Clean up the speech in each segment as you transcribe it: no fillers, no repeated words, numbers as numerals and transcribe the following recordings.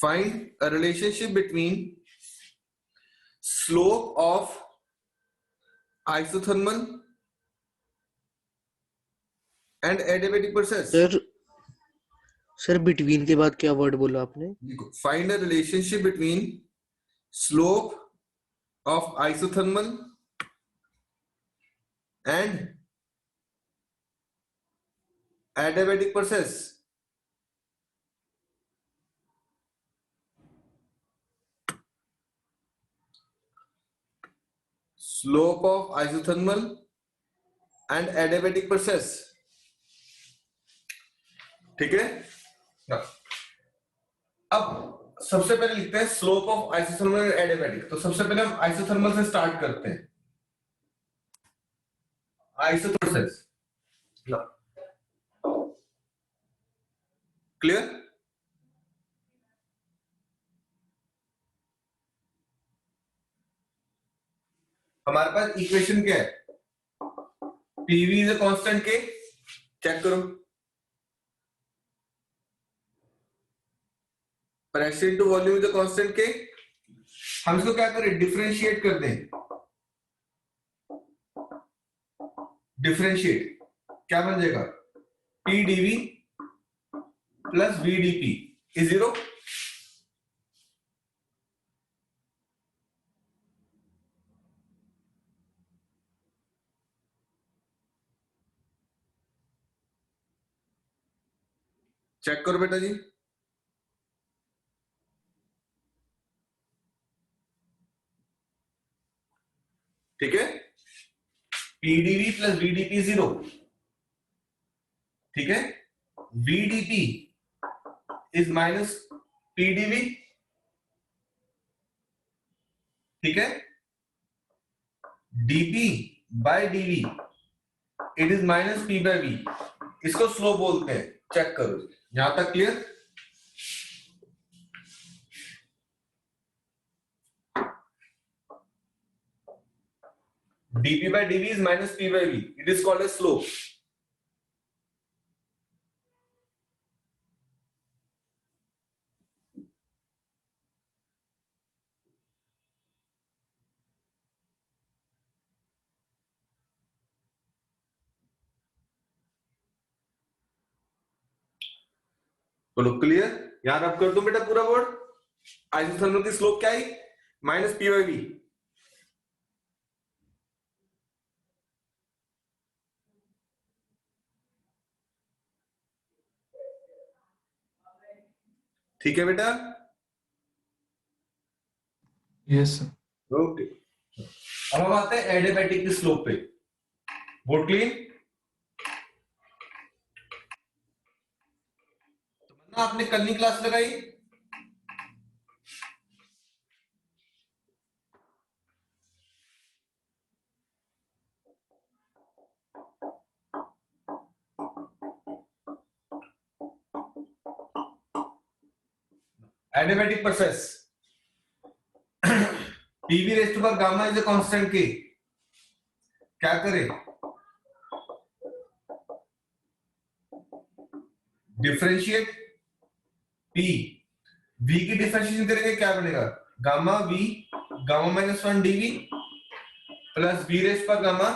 Find a relationship between slope of isothermal and adiabatic process. Sir between के बाद क्या word बोला आपने? Find a relationship between slope of isothermal and adiabatic process. Slope of isothermal and adiabatic process. ठीक है ना? अब सबसे पहले लिखते हैं slope of isothermal and adiabatic. तो सबसे पहले हम आइसोथर्मल से स्टार्ट करते हैं। Isothermal clear? हमारे पास इक्वेशन क्या है? पीवी इज अ कांस्टेंट के, चेक करो। Pressure into volume is a constant के। हम इसको क्या करें? डिफरेंशिएट कर दें। डिफरेंशिएट क्या बन जाएगा? P D V plus V D P is 0। Check करो बेटा जी। ठीक है, पीडीवी प्लस वीडीपी 0। ठीक है, वीडीपी इज माइनस पीडीवी। ठीक है, D P by D V it is minus P by V. इसको स्लो बोलते हैं। चेक करो, यहां तक clear? dp by dv is minus p by v. It is called as slope. बोलो क्लियर? यहां रब कर दो बेटा पूरा वर्ड। आइसोथर्मल की स्लोप क्या है? Minus P by V. ठीक है बेटा? Yes sir. ओके, अब हम आते हैं एडियाबैटिक की स्लोप पे। Board clean? तो आपने कल नहीं क्लास लगाई? एडियाबैटिक प्रोसेस पीवी रेस्ट पर gamma is a constant K. क्या करें? डिफरेंशिएट पी, वी की डिफरेंशिएशन करेंगे, क्या बनेगा? Gamma V gamma minus 1 D V plus V raised पर गामा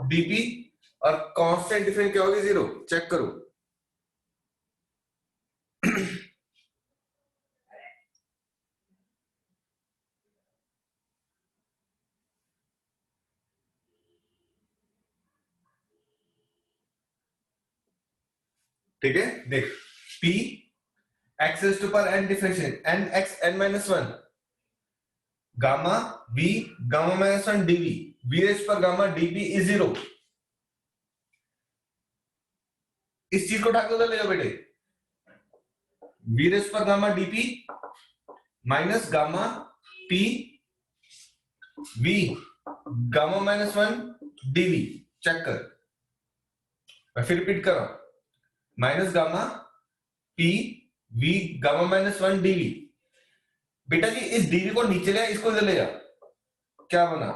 डीपी, और कांस्टेंट डिफरेंस क्या होगी? 0। चेक करो। ठीक है, देख P x raise to power n differentiate n x n minus 1 gamma v gamma minus 1 dv v raise पर gamma dp is 0। इस चीज को उठा के उधर ले जाओ बेटे। v रेज़ पर gamma dp minus gamma p v gamma minus 1 dv। Check कर, मैं फिर रिपीट कर रहा हूं। Minus gamma P V gamma minus 1 D V. बेटा जी इस डीवी को नीचे ले, इसको इधर ले जा। क्या बना?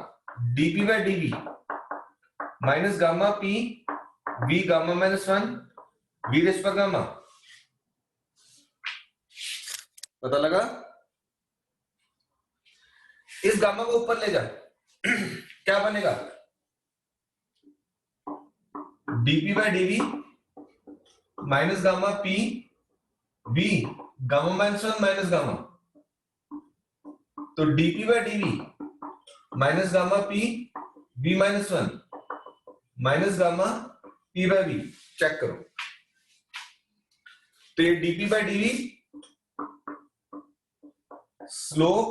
D P by DV minus gamma P V gamma minus 1 V raise पर गामा। पता लगा? इस गामा को ऊपर ले जा, क्या बनेगा? Dp by DV minus gamma P V gamma minus 1 minus gamma, तो dp by DV minus gamma P v minus 1 minus gamma p by we, check करो। तो ये dp by dv slope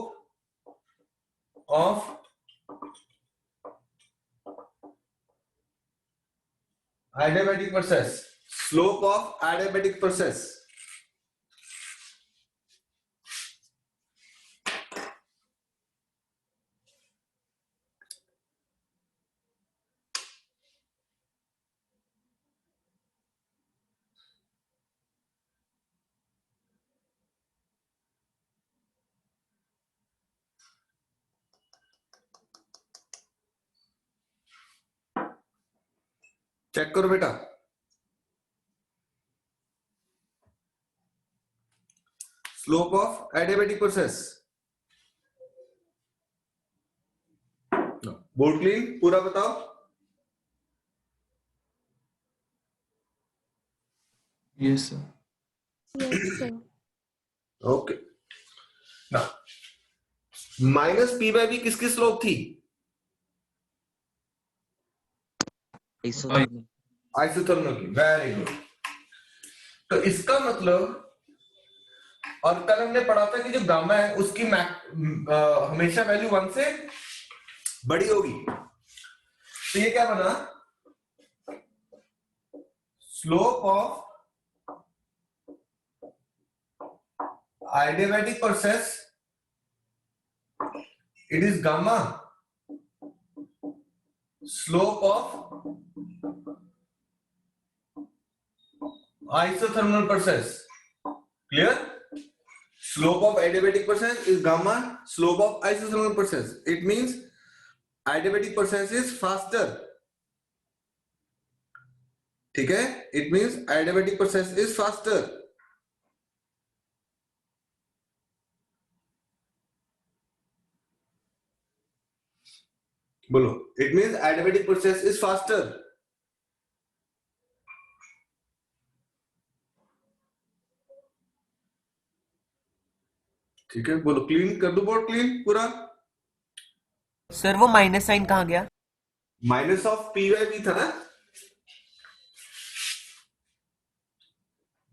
of adiabatic process, slope of adiabatic process, check करो बेटा। Slope of adiabatic process, board clean पूरा बताओ। Yes, sir. Yes, sir. Okay ना, minus P by we किसकी slope थी? आइसोथर्मल। आइसोथर्मल की, वेरी गुड। तो इसका मतलब, और कल हमने पढ़ा था कि जो गामा है उसकी हमेशा वैल्यू 1 से बड़ी होगी। तो ये क्या बना? Slope of adiabatic process, it is gamma slope of isothermal process. Clear? Slope of adiabatic process is gamma slope of isothermal process. It means adiabatic process is faster. ठीक है? It means adiabatic process is faster. बोलो, it means adiabatic process is faster. ठीक है, बोलो clean कर दो board, clean पूरा। Sir वो माइनस साइन कहाँ गया? Minus of P by V था ना,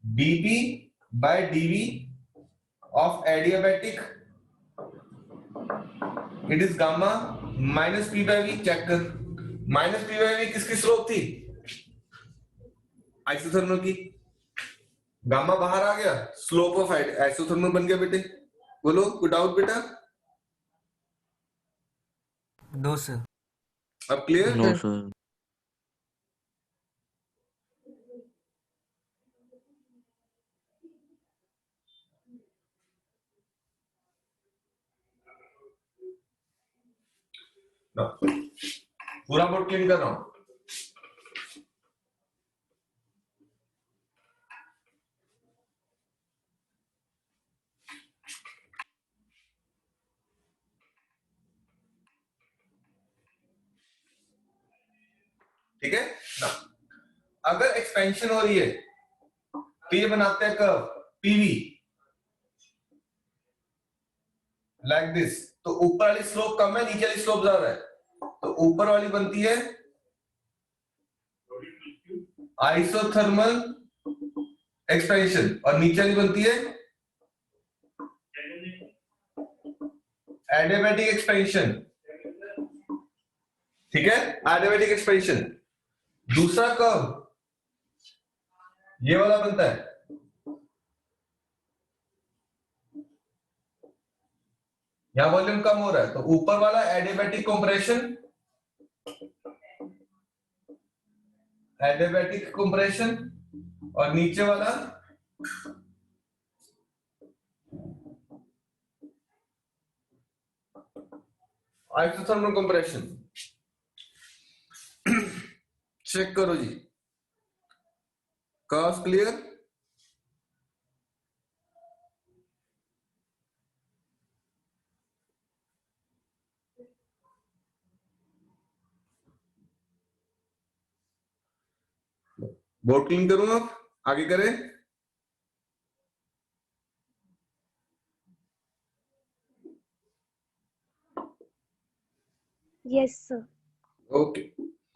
D P by D V of adiabatic, it is gamma minus P by we. Check कर, माइनस पी बाय वी किसकी स्लोप थी? आइसोथर्मल की। गामा बाहर आ गया, स्लोप ऑफ आइसोथर्मल बन गया बेटे। बोलो गुड आउट बेटा। No sir. अब क्लियर? No sir. पूरा बोर्ड क्लीन कर रहा हूं। ठीक है ना, अगर एक्सपेंशन हो रही है तो ये बनाते हैं कर्व पीवी लाइक दिस। तो ऊपर वाली स्लोप कम है, नीचे वाली स्लोप ज्यादा है, तो ऊपर वाली बनती है आइसोथर्मल एक्सपेंशन और नीचे वाली बनती है एडियाबैटिक एक्सपेंशन। ठीक है, एडियाबैटिक एक्सपेंशन। दूसरा कर्व ये वाला बनता है, यहां वॉल्यूम कम हो रहा है तो ऊपर वाला एडियाबैटिक कंप्रेशन, एडियाबैटिक कंप्रेशन, और नीचे वाला आइसोथर्मल कंप्रेशन। चेक करो जी, कर्व्स क्लियर? बोर्ड क्लीन करूं अब, आगे करें। Yes sir. ओके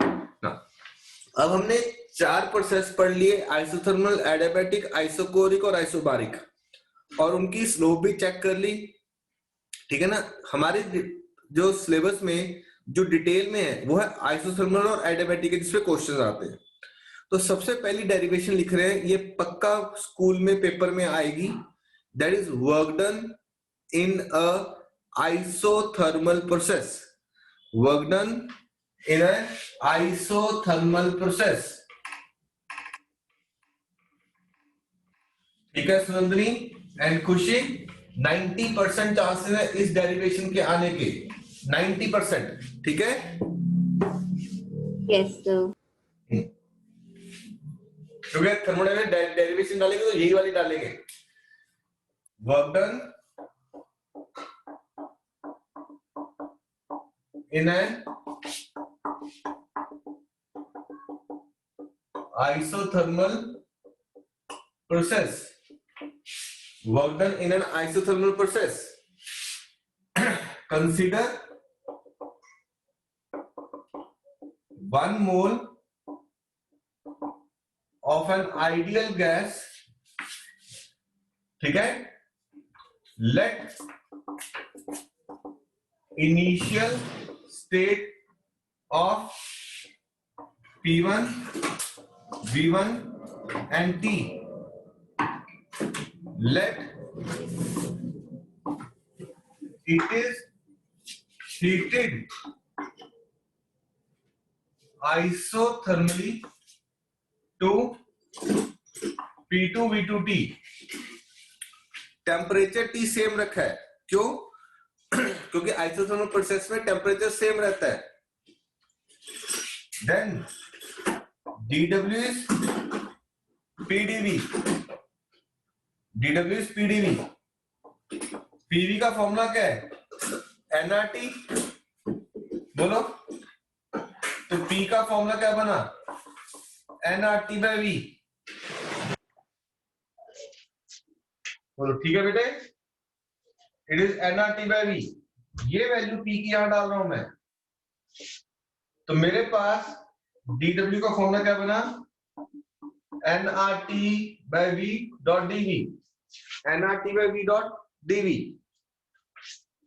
ना, अब हमने 4 प्रोसेस पढ़ लिए, आइसोथर्मल, एडियाबैटिक, आइसोकोरिक और आइसोबारिक, और उनकी स्लोप भी चेक कर ली। ठीक है ना। हमारे जो सिलेबस में जो डिटेल में है वो है आइसोथर्मल और एडियाबैटिक के, जिसपे क्वेश्चंस आते हैं। तो सबसे पहली डेरिवेशन लिख रहे हैं, ये पक्का स्कूल में पेपर में आएगी, that is work done in a isothermal process. Work done in an isothermal process। ठीक है सुनंदनी एंड खुशी, 90% चांसेस है इस डेरिवेशन के आने के, 90%। ठीक है। Yes sir. क्योंकि थर्मोडायनामिक डेरिवेशन डालेंगे तो यही वाली डालेंगे, work done in an isothermal process। Work done in an isothermal process। Consider 1 mole of an ideal gas। ठीक है। Let initial state of P1, V1 and T, let it is heated isothermally to P2, V2, T। Temperature T same रखा है, क्यों? क्योंकि isothermal process में temperature same रहता है। Then dW is PdV। dW is PdV। PV का formula क्या है? nRT। बोलो तो P का फॉर्मूला क्या बना? nRT by V। बोलो ठीक है बेटे, it is nRT by V। ये वैल्यू P की यहां डाल रहा हूं मैं, तो मेरे पास dW का फॉर्मूला क्या बना? nRT by V dot dV। nRT by V dot dV।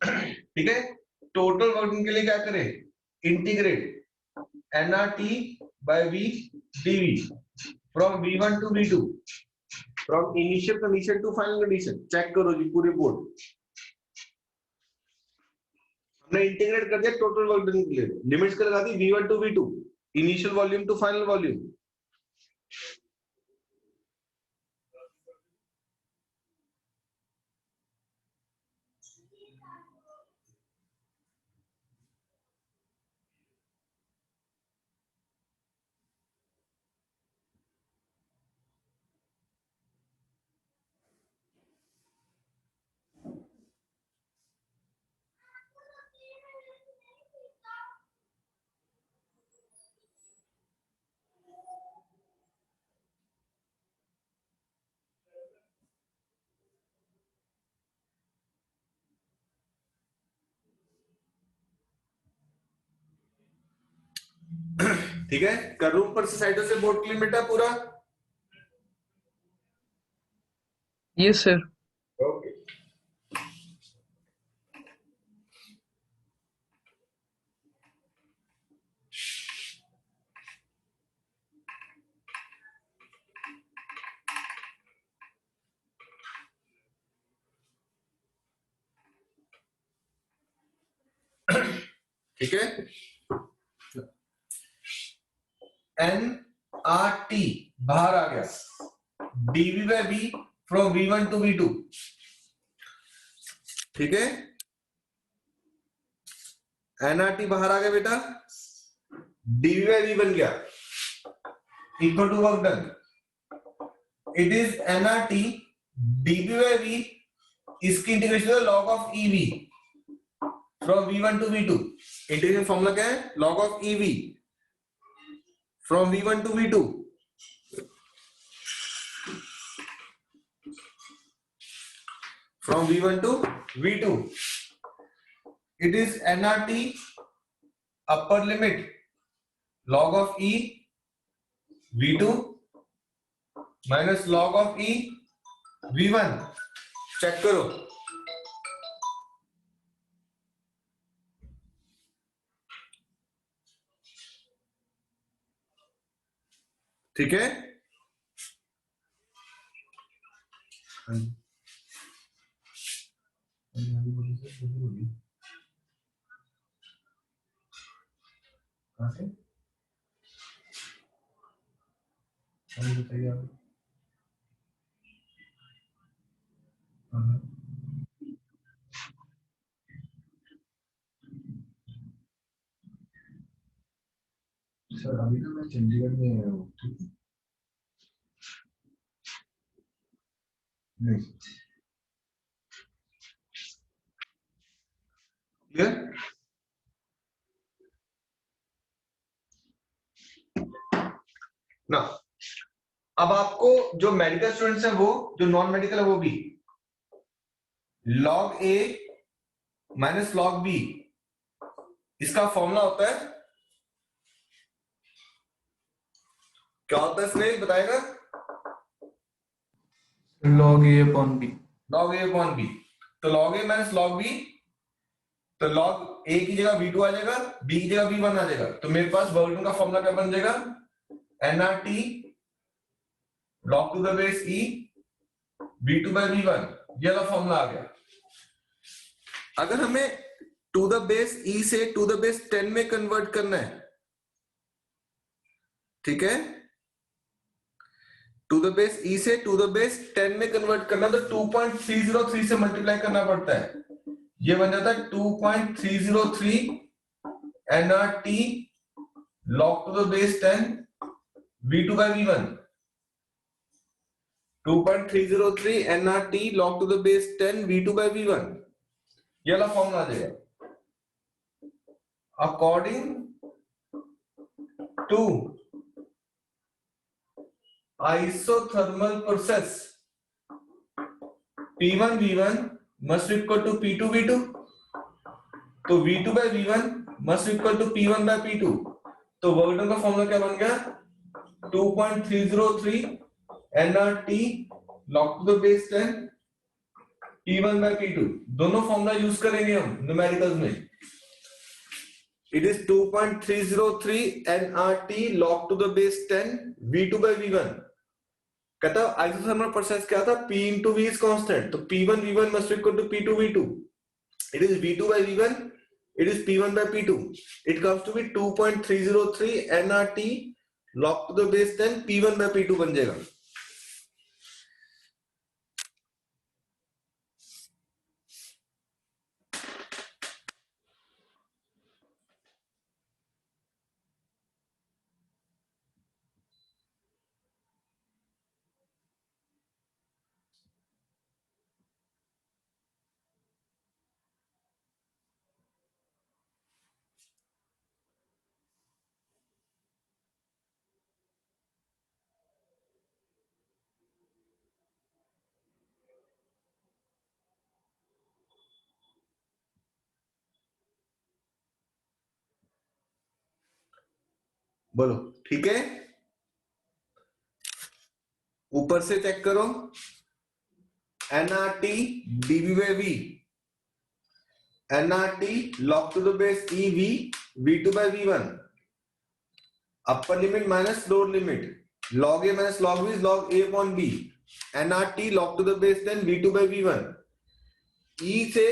ठीक है। टोटल वर्किंग के लिए क्या करें? Integrate nRT by V dV from V1 to V2, from initial condition to final condition। Check करो जी पूरे बोर्ड, हमने इंटीग्रेट कर दिया टोटल वर्क डन के लिए, लिमिट्स कर लगा दी V1 to V2, initial volume to final volume. ठीक है, कर रूम पर साइडों से बोर्ड क्लीन बेटा पूरा। Yes, sir. ओके ठीक है। nRT बाहर आ गया, dV by V from V1 to V2। ठीक है, nRT बाहर आ गया बेटा, dV by V बन गया equal to work done. It is nRT dV by V, इसकी integration log of EV from V1 to V2। Integration formula क्या है? log of EV from V1 to V2। from V1 to V2. It is nRT upper limit log of E V2 minus log of E V1. Check करो. ठीक है. कहाँ से? बताइए आप. Sir अभी ना मैं चंडीगढ़ में आया हूँ. नहीं. क्लियर. ना अब आपको जो मेडिकल स्टूडेंट्स हैं वो, जो नॉन मेडिकल है वो भी, log A minus log B इसका फॉर्मूला होता है. क्या होता है इसमें बताएगा? log A upon B. log A upon B. तो log A minus log B, तो log A की जगह V2 आ जाएगा, B की जगह V1 आ जाएगा. तो मेरे पास वर्गमूल का फॉर्मूला क्या बन जाएगा? nRT log to the base E V2 by V1. ये वाला फॉर्मूला आ गया. अगर हमें टू द बेस E से टू द बेस 10 में कन्वर्ट करना है, ठीक है, टू द बेस E से टू द बेस 10 में कन्वर्ट करना, तो 2.303 से मल्टीप्लाई करना पड़ता है. ये बन जाता है 2.303 nRT log to the base 10 V2 by V1. 2.303 nRT log to the base 10 V2 by V1. ये वाला फॉर्मूला आ जाएगा. According to isothermal process, P1 V1 must be equal to P2 V2. तो V2 by V1 must be equal to P1 by P2. तो वर्गमूल का formula क्या बन गया? 2.303 nRT log to the base 10 P1 by P2. दोनों formula use करेंगे हम न्यूमेरिकल्स में. It is 2.303 nRT log to the base 10 V2 by V1. कहता आइसोथर्मल प्रोसेस क्या था? P into V is constant. तो P1 V1 must be equal to P2 V2. It is V2 by V1. It is P1 by P2. It comes to be 2.303 nRT log to the base 10 P1 by P2 बन जाएगा. बोलो ठीक है. ऊपर से check करो. nRT dV by V, nRT log to the base EV V2 by V1. Upper limit minus lower limit. Log A minus log B is log A upon B. nRT log to the base 10 V2 by V1. E से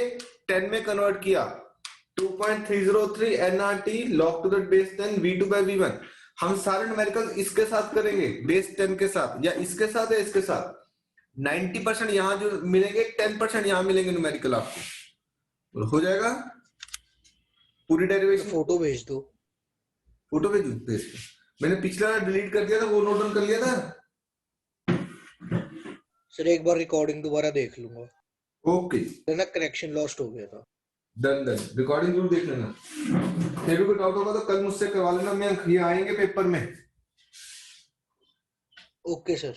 10 में convert किया, 2.303 nRT log to the base 10 V2 by V1. हम सारे numerical इसके साथ करेंगे, base 10 के साथ, या इसके साथ या इसके साथ. 90% यहां जो मिलेंगे, 10% यहां मिलेंगे न्यूमेरिकल आपको. हो जाएगा पूरी डेरिवेशन. फोटो भेज दो. फोटो भेज दो. मैंने पिछला डिलीट कर दिया था, वो नोट डाउन कर लिया था. सर एक बार रिकॉर्डिंग दोबारा देख लूंगा. ओके. ना कनेक्शन लॉस्ट हो गया था. डन. रिकॉर्डिंग जरूर देख लेना. फिर भी कोई डाउट होगा तो कल मुझसे करवा लेना. मैं ये आएंगे पेपर में. Okay sir.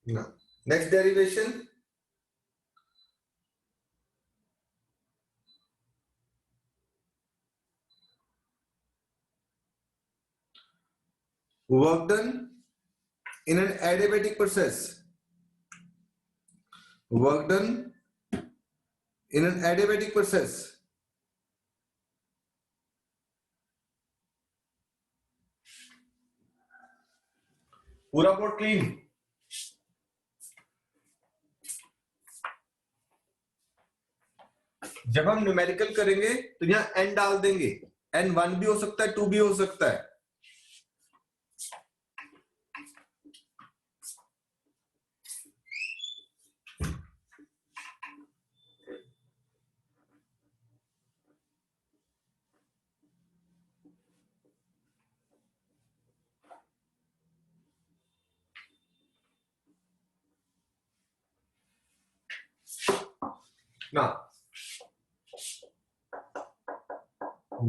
Now, next derivation. Work done in an adiabatic process. Work done in an adiabatic process. पूरा बोर्ड क्लीन. जब हम न्यूमेरिकल करेंगे तो यहां n डाल देंगे. n 1 भी हो सकता है, 2 भी हो सकता है. Now,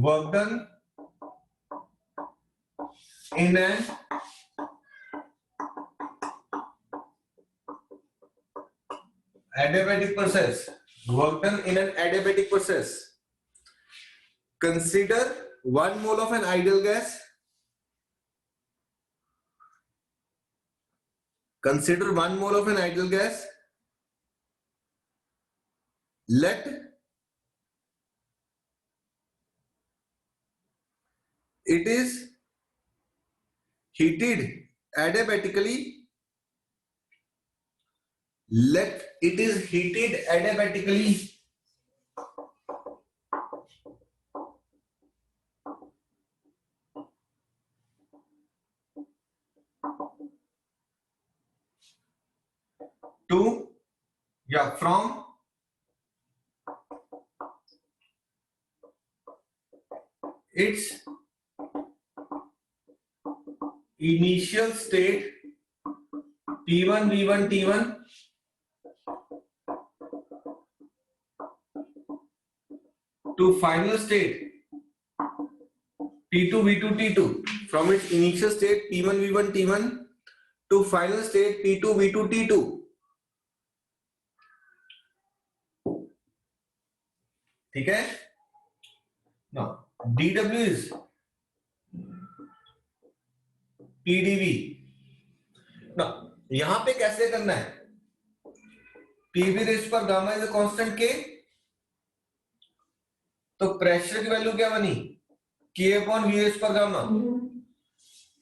work done in an adiabatic process. Work done in an adiabatic process. Consider 1 mole of an ideal gas. Consider 1 mole of an ideal gas. Let it is heated adiabatically. Let it is heated adiabatically to, from its initial state P1 V1 T1 to final state P2 V2 T2. From its initial state P1 V1 T1 to final state P2 V2 T2. ठीक है. Now dW is PdV. Now यहां पे कैसे करना है? PV raised पर gamma is a constant K. तो pressure की वैल्यू क्या बनी? K अपॉन V रेस्ट पर गामा.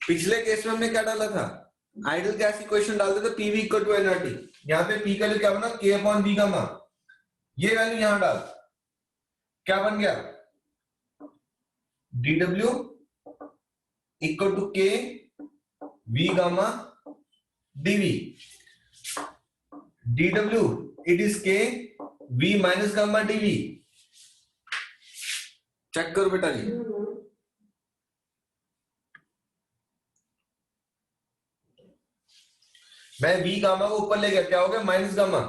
पिछले केस में हमने क्या डाला था? आइडियल गैस इक्वेशन डालते थे PV इक्वल टू nRT. यहाँ पे P का वैल्यू क्या बना? K upon V gamma. ये वैल्यू यहां डाल, क्या बन गया? dW equal to K V gamma dV. dW it is K V minus gamma dV. Check करो बेटा जी. मैं V गामा को ऊपर ले गया, क्या हो गया? Minus gamma.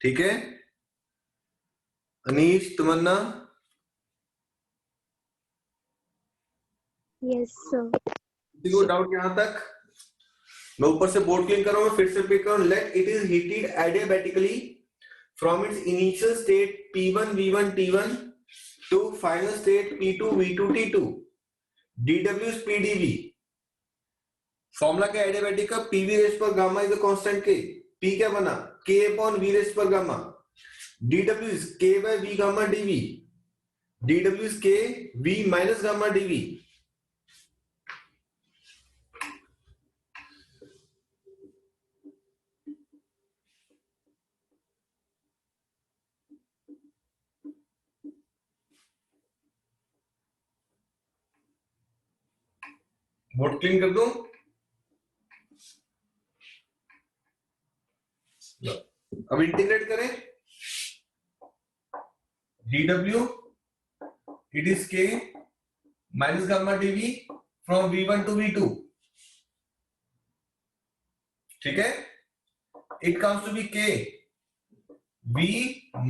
ठीक है. अनीश, तमन्ना, यस सर। किसी को डाउट यहां तक? मैं ऊपर से बोर्ड क्लीन कर रहा हूं, फिर से पिक करूं. Let it is heated adiabatically from its initial state P1 V1 T1 to final state P2 V2 T2. dW is PdV. Formula क्या एडियाबैटिक का? PV रेस्ट पर gamma is the constant K. P क्या बना? K upon V raised पर gamma. dW is K by V gamma dV. dW is K V minus gamma dV. Board clean कर दूं? अब integrate करें. dW it is k minus gamma dv from v1 to v2. ठीक है, it comes to be k v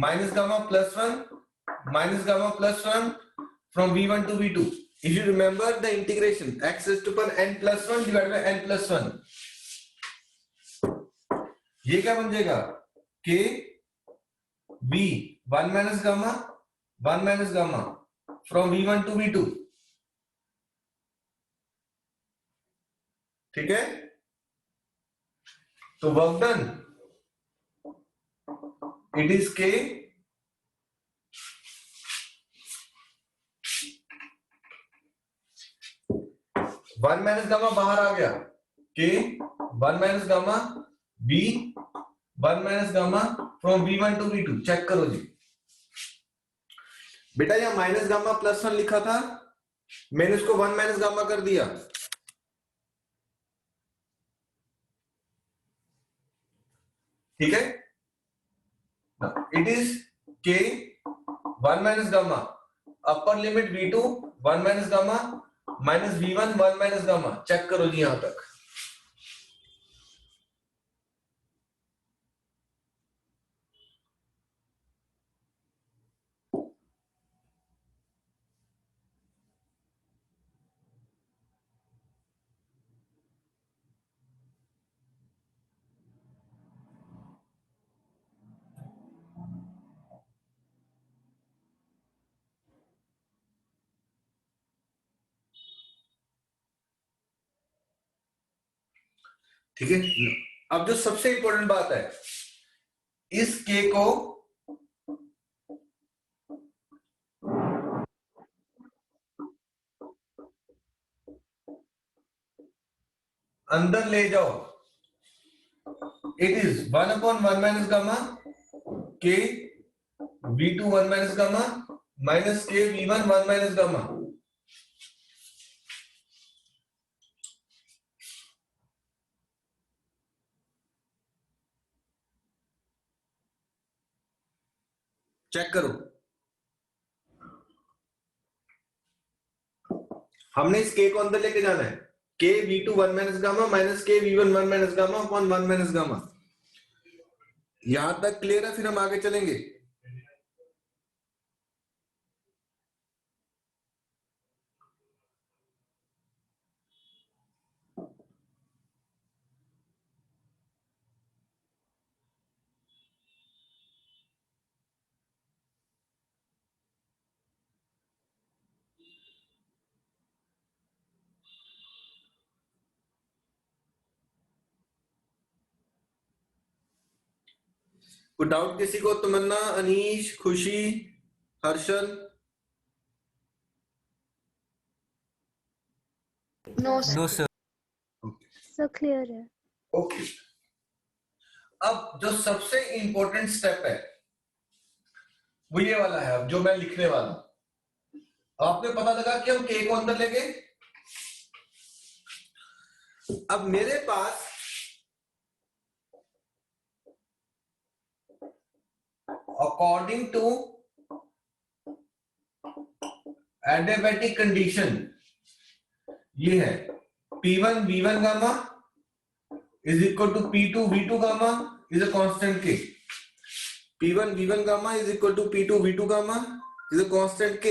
minus gamma plus 1 from v1 to v2. If you remember the integration, x is to power n plus 1 divided by n plus 1, ये क्या बन जाएगा, k v 1 minus gamma from v1 to v2. ठीक है, तो work done, it is k 1 minus gamma बाहर आ गया, k 1 minus gamma v 1 minus gamma from v1 to v2. Check करो जी बेटा, यहां माइनस गामा प्लस 1 लिखा था, मैंने उसको 1 माइनस गामा कर दिया. ठीक है, it is k 1 minus gamma upper limit v2 1 minus gamma minus v1 1 minus gamma. Check करो जी यहां तक. ठीक है, अब जो सबसे इंपॉर्टेंट बात है, इस k को अंदर ले जाओ. It is 1 upon 1 minus gamma k v2 1 minus gamma minus k v1 1 minus gamma. Check करो, हमने इस k को अंदर लेके जाना है. k v2 1 minus gamma minus k v1 1 minus gamma upon 1 minus gamma. यहां तक क्लियर है, फिर हम आगे चलेंगे. कोई डाउट किसी को? Tamanna, Anish, Khushi, Harshal? No no sir. Sir clear है. ओके, अब जो सबसे इंपॉर्टेंट स्टेप है वो ये वाला है, अब जो मैं लिखने वाला हूं. आपने पता लगा कि हम k को अंदर लेंगे. अब मेरे पास अकॉर्डिंग टू एडियाबैटिक कंडीशन ये है, P1 V1 gamma is equal to P2 V2 gamma is a constant k. P1 V1 gamma is equal to P2 V2 gamma is a constant k.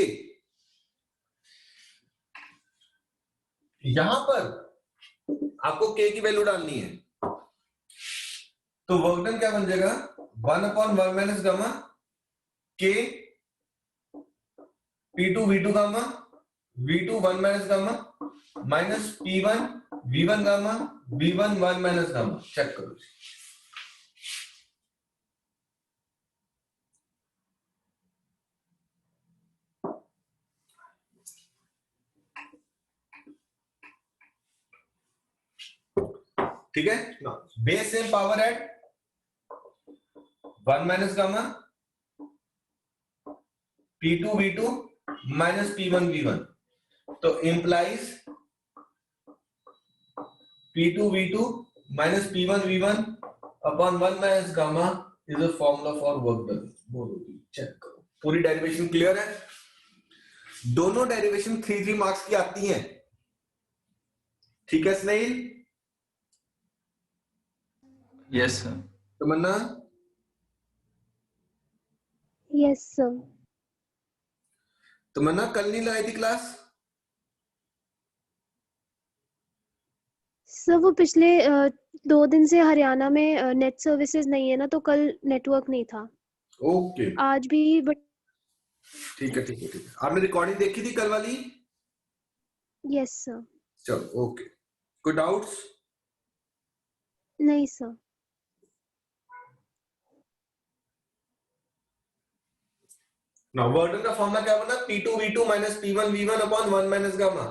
यहां पर आपको k की value डालनी है, तो work done क्या बन जाएगा, 1 upon 1 minus gamma k P2 V2 gamma V2 1 minus gamma minus P1 V1 gamma V1 1 minus gamma. Check करो. ठीक है, base same power at 1 minus gamma P2 V2 minus P1 V1. तो implies P2 V2 minus P1 V1 upon 1 minus gamma is a formula for work done. Check करो, पूरी derivation clear है. दोनों derivation 3 marks की आती हैं, ठीक है स्नेहिल? Yes, sir. तमन्ना, Yes, sir. तमन्ना कल नहीं लाई थी क्लास? सर वो पिछले 2 दिन से हरियाणा में नेट सर्विसेज नहीं है ना, तो कल नेटवर्क नहीं था। ओके, आज भी बट ठीक है ठीक है ठीक है। आपने रिकॉर्डिंग देखी थी कल वाली? Yes sir. चलो ओके, कोई डाउट्स? नहीं सर। नाउ वर्डन का फॉर्मूला क्या बना? P2 V2 minus P1 V1 upon 1 minus gamma.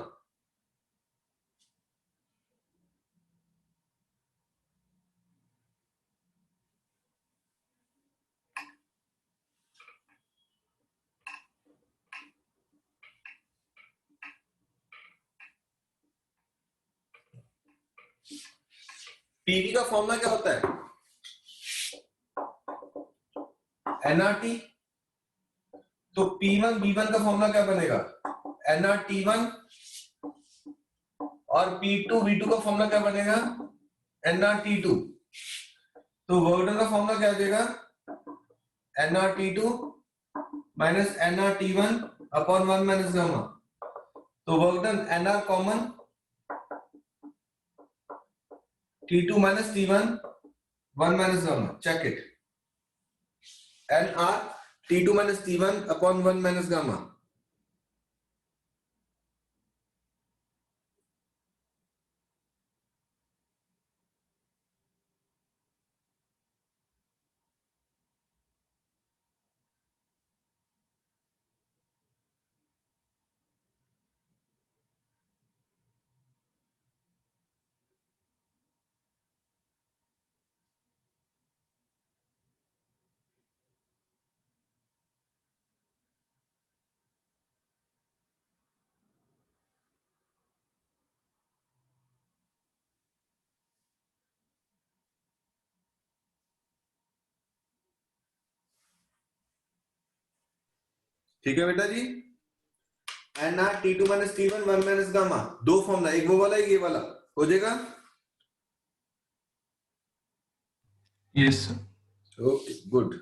PV का फॉर्मूला क्या होता है? एनआरटी। तो P1 V1 का फॉर्मूला क्या बनेगा? एनआरटी1। और P2 V2 का फॉर्मूला क्या बनेगा? एनआरटी2। तो वर्डन का फॉर्मूला क्या देगा? NRT two minus NRT one upon 1 minus gamma. तो वर्डन NR common, T2 minus T1 1 minus gamma, check it. NR T2 minus T1 upon 1 minus gamma. ठीक है बेटा जी? NR T2 minus T1 1 minus gamma, दो फॉर्मूला, एक वो वाला एक ये वाला, हो जाएगा? Yes, sir. Okay good.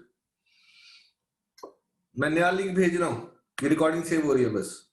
मैं नया लिंक भेज रहा हूं, ये रिकॉर्डिंग सेव हो रही है बस।